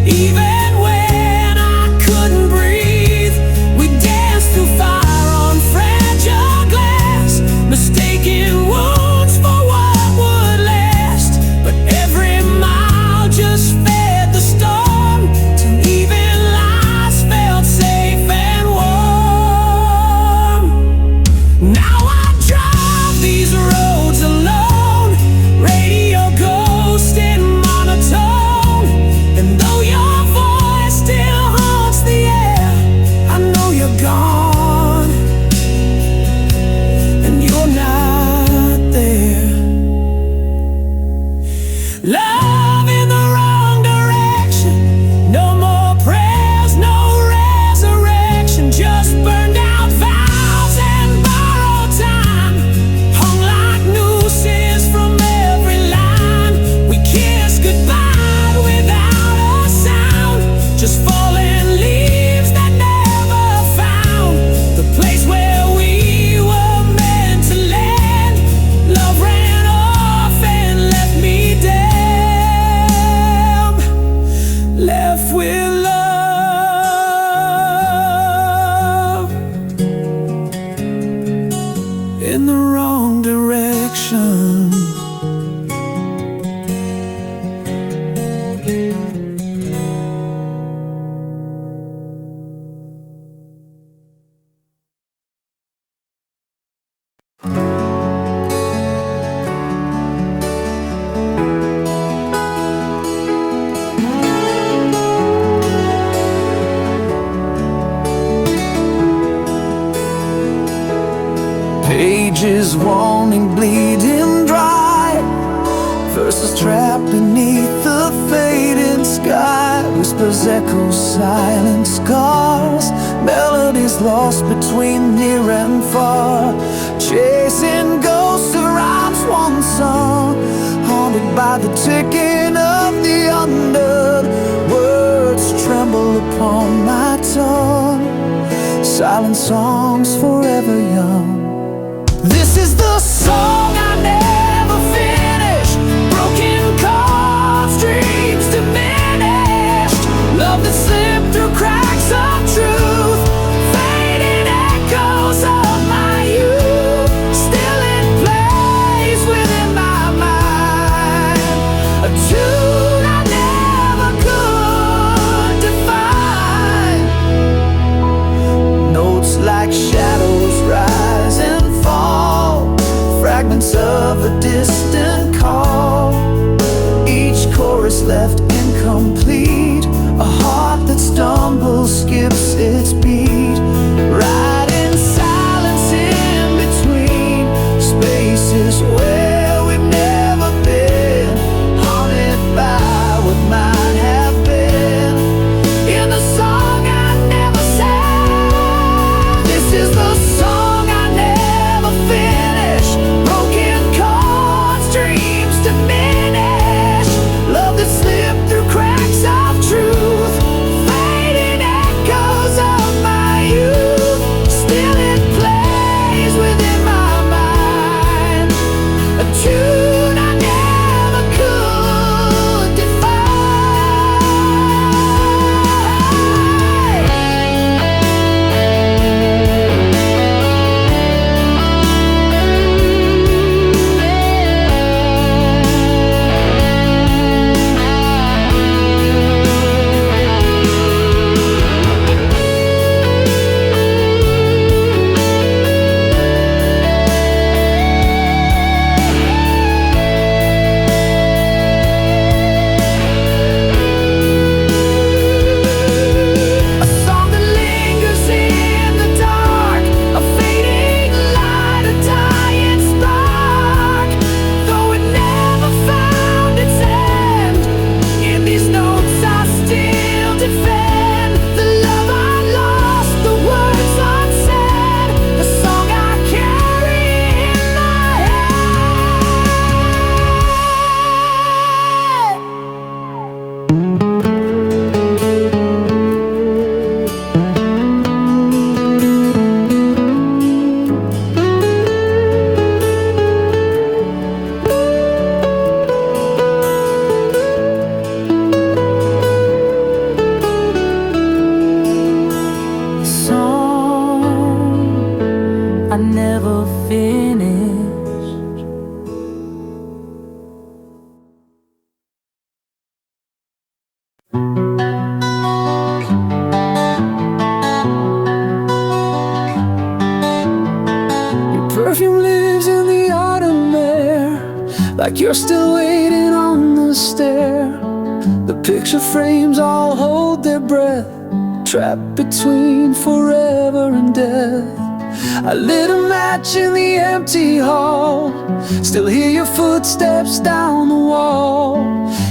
even when I couldn't breathe. We danced through fire on fragile glass, mistaking wounds for what would last. But every mile just fed the storm, till even lies felt safe and warm. Now I drive these roads alone, radio ghost and monotone. And though your voice still haunts the air, I know you're gone, and you're not there. Love in the wrong direction, no more prayers, no resurrection. Just burned out vows and borrowed time, hung like nooses from every line. We kissed goodbye without a sound, just falling leaves that never found the place where we were meant to land. Love ran off and left me damned, left with love in the wrong direction. Pages wanting bleeding dry, verses trapped beneath the fading sky. Whispers echo silent scars, melodies lost between near and far. Chasing ghosts of rhymes once sung, haunted by the ticking of the undead. Words tremble upon my tongue, silent songs forever young. This is the song I never finished, broken chords, dreams diminished. Love that slipped through cracks of truth, fading echoes. perfume lives in the autumn air, like you're still waiting on the stair. The picture frames all hold their breath, trapped between forever and death. I lit a match in the empty hall, still hear your footsteps down the wall.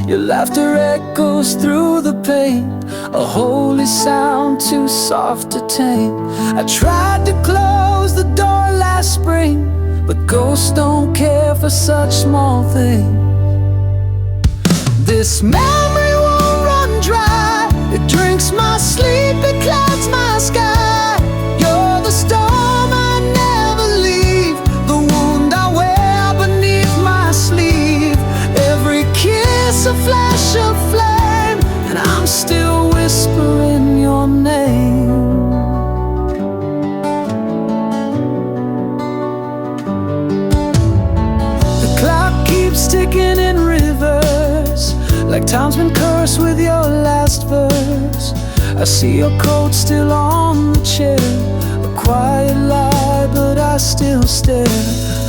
Your laughter echoes through the pain, a holy sound too soft to tame. I tried to close the door last spring, but ghosts don't care for such small things. This memory won't run dry, it drinks my sleep, it clouds my sky. You're the storm I never leave, the wound I wear beneath my sleeve. Every kiss a flash of flame, and I'm still whispering your name. The clock keeps ticking in reverse, like time's been cursed with your last verse. I see your coat still on the chair, a quiet lie, but I still stare.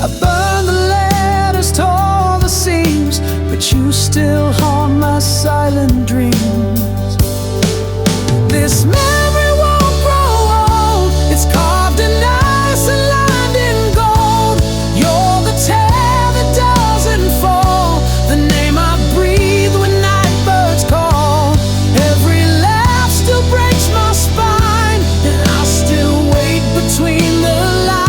I burn the letters, tore the seams, but you still haunt my silent dreams. This memory won't grow old, it's carved in ice and lined in gold. You're the tear that doesn't fall, the name I breathe when night birds call. Every laugh still breaks my spine, and I still wait between the lines.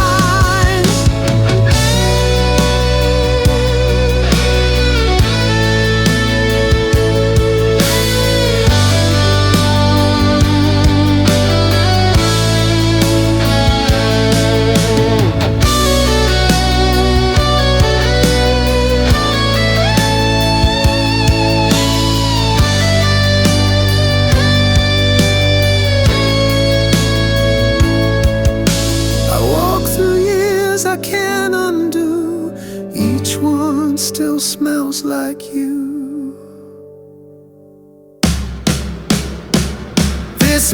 I can't undo, each one still smells like you. This